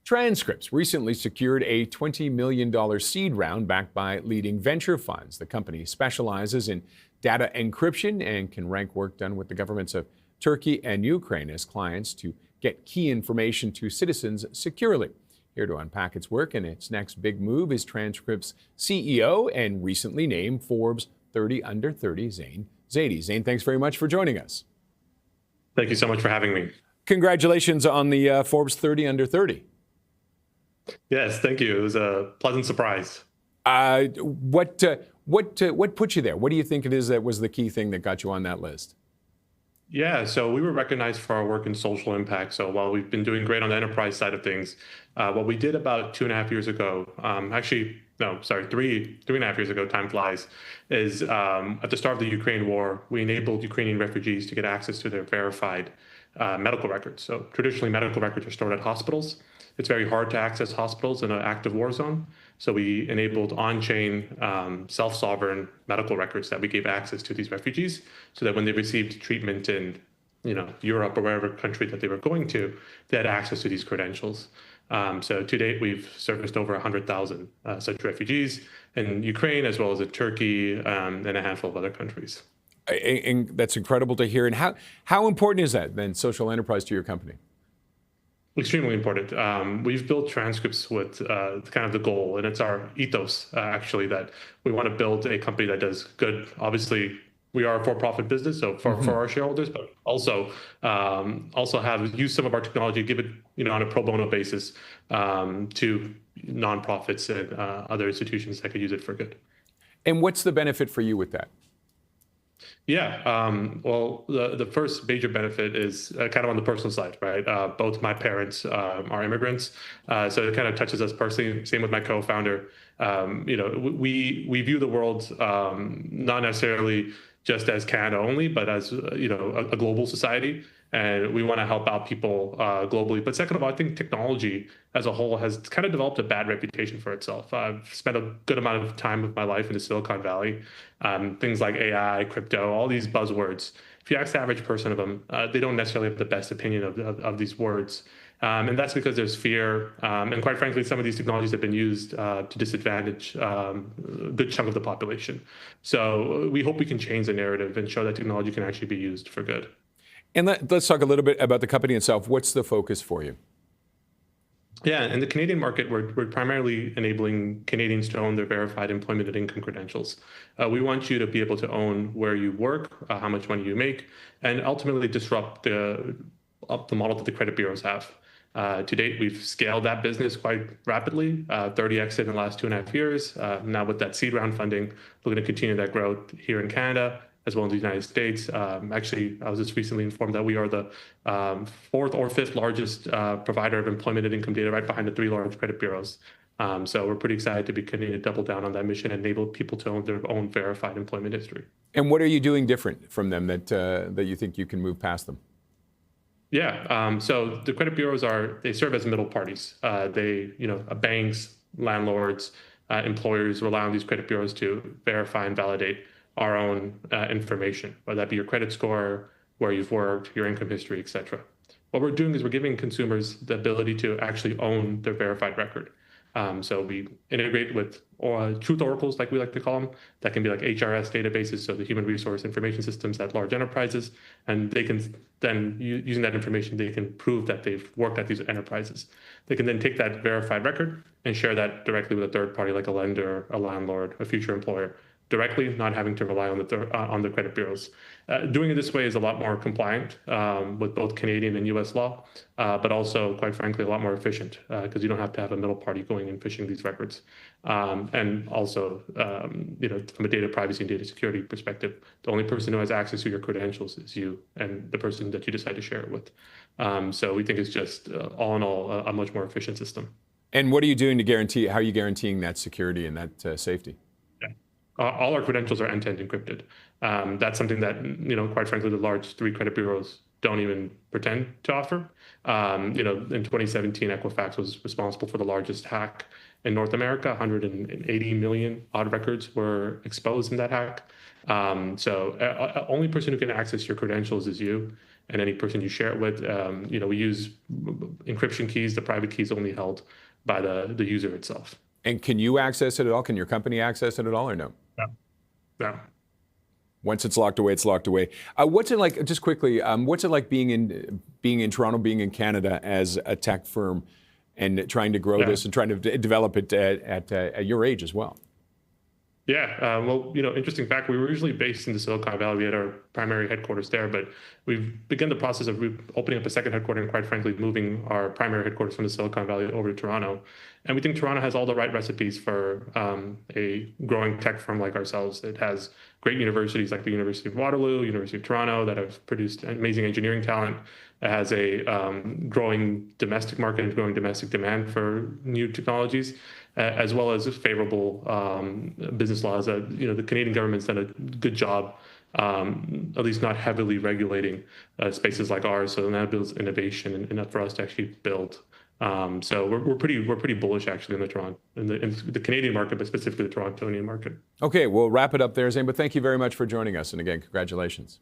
TransCrypts recently secured a $20 million seed round backed by leading venture funds. The company specializes in data encryption and can rank work done with the governments of Turkey and Ukraine as clients to get key information to citizens securely. Here to unpack its work and its next big move is TransCrypts CEO and recently named Forbes 30 Under 30, Zain Zaidi. Zain, thanks very much for joining us. Thank you so much for having me. Congratulations on the Forbes 30 Under 30. Yes, thank you. It was a pleasant surprise. What put you there? What do you think it is that was the key thing that got you on that list? Yeah, so we were recognized for our work in social impact. So while we've been doing great on the enterprise side of things, what we did about 2.5 years ago, three and a half years ago, time flies, is at the start of the Ukraine war, we enabled Ukrainian refugees to get access to their verified medical records. So traditionally, medical records are stored at hospitals. It's very hard to access hospitals in an active war zone. So we enabled on-chain, self-sovereign medical records that we gave access to these refugees so that when they received treatment in Europe or wherever country that they were going to, they had access to these credentials. So to date, we've serviced over 100,000 such refugees in Ukraine, as well as in Turkey and a handful of other countries. And that's incredible to hear. And how important is that then, social enterprise, to your company? Extremely important. We've built Transcripts with kind of the goal, and it's our ethos, actually, that we want to build a company that does good. Obviously, we are a for-profit business, so for our shareholders, but also have used some of our technology, give it on a pro bono basis to nonprofits and other institutions that could use it for good. And what's the benefit for you with that? Yeah, well, the first major benefit is kind of on the personal side, right? Both my parents are immigrants, so it kind of touches us personally. Same with my co-founder. We view the world not necessarily just as Canada only, but as a global society, and we want to help out people globally. But second of all, I think technology as a whole has kind of developed a bad reputation for itself. I've spent a good amount of time of my life in the Silicon Valley. Things like AI, crypto, all these buzzwords. If you ask the average person of them, they don't necessarily have the best opinion of these words. And that's because there's fear. And quite frankly, some of these technologies have been used to disadvantage a good chunk of the population. So we hope we can change the narrative and show that technology can actually be used for good. And let's talk a little bit about the company itself. What's the focus for you? Yeah, in the Canadian market, we're primarily enabling Canadians to own their verified employment and income credentials. We want you to be able to own where you work, how much money you make, and ultimately disrupt the model that the credit bureaus have. To date, we've scaled that business quite rapidly, 30x in the last 2.5 years. Now with that seed round funding, we're going to continue that growth here in Canada, as well as the United States. Actually, I was just recently informed that we are the fourth or fifth largest provider of employment and income data, right behind the 3 large credit bureaus. So we're pretty excited to be continuing to double down on that mission and enable people to own their own verified employment history. And what are you doing different from them that you think you can move past them? Yeah, so the credit bureaus they serve as middle parties. Banks, landlords, employers rely on these credit bureaus to verify and validate our own information, whether that be your credit score, where you've worked, your income history, et cetera. What we're doing is we're giving consumers the ability to actually own their verified record. So we integrate with truth oracles, like we like to call them, that can be like HRS databases, so the human resource information systems at large enterprises, and they can then, using that information, they can prove that they've worked at these enterprises. They can then take that verified record and share that directly with a third party, like a lender, a landlord, a future employer, directly, not having to rely on the credit bureaus. Doing it this way is a lot more compliant with both Canadian and U.S. law, but also, quite frankly, a lot more efficient because you don't have to have a middle party going and fishing these records. And also, from a data privacy and data security perspective, the only person who has access to your credentials is you and the person that you decide to share it with. So we think it's just, all in all, a much more efficient system. And what are you doing to guarantee? How are you guaranteeing that security and that safety? All our credentials are end-to-end encrypted. That's something that, quite frankly, the large 3 credit bureaus don't even pretend to offer. In 2017, Equifax was responsible for the largest hack in North America. 180 million odd records were exposed in that hack. So only person who can access your credentials is you. and any person you share it with. We use encryption keys. The private keys only held by the user itself. And can you access it at all? Can your company access it at all, or no? No. No. Once it's locked away, it's locked away. What's it like, just quickly, what's it like being in Toronto, being in Canada as a tech firm and trying to grow this and trying to develop it at your age as well? Yeah, interesting fact, we were originally based in the Silicon Valley. We had our primary headquarters there, but we've begun the process of opening up a second headquarters and, quite frankly, moving our primary headquarters from the Silicon Valley over to Toronto. And we think Toronto has all the right recipes for a growing tech firm like ourselves. It has great universities like the University of Waterloo, University of Toronto, that have produced amazing engineering talent. It has a growing domestic market and growing domestic demand for new technologies, as well as favorable business laws. The Canadian government's done a good job, at least not heavily regulating spaces like ours. So that builds innovation and for us to actually build. So we're pretty bullish actually in the Canadian market, but specifically the Torontonian market. Okay, we'll wrap it up there, Zain. But thank you very much for joining us, and again, congratulations.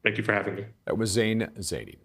Thank you for having me. That was Zain Zaidi.